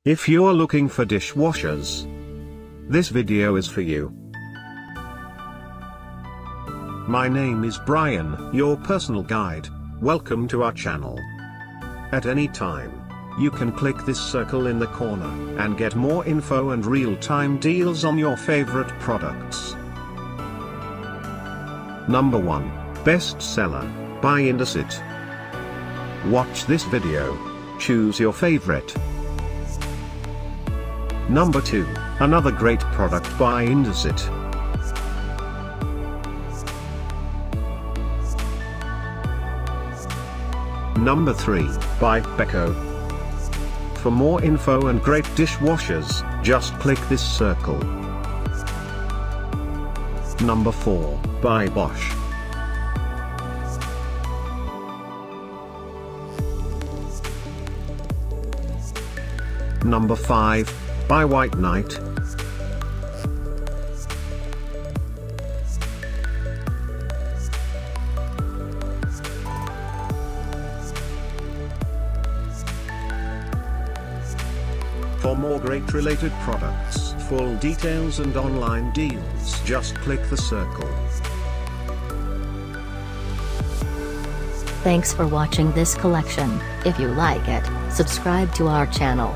If you're looking for dishwashers, this video is for you. My name is Brian, your personal guide. Welcome to our channel. At any time, you can click this circle in the corner and get more info and real-time deals on your favorite products. Number 1, Bestseller, by Indesit. Watch this video. Choose your favorite. Number 2, another great product by Indesit. Number 3, by Beko. For more info and great dishwashers, just click this circle. Number 4, by Bosch. Number 5, by White Knight. For more great related products, full details and online deals, just click the circle. Thanks for watching this collection. If you like it, subscribe to our channel.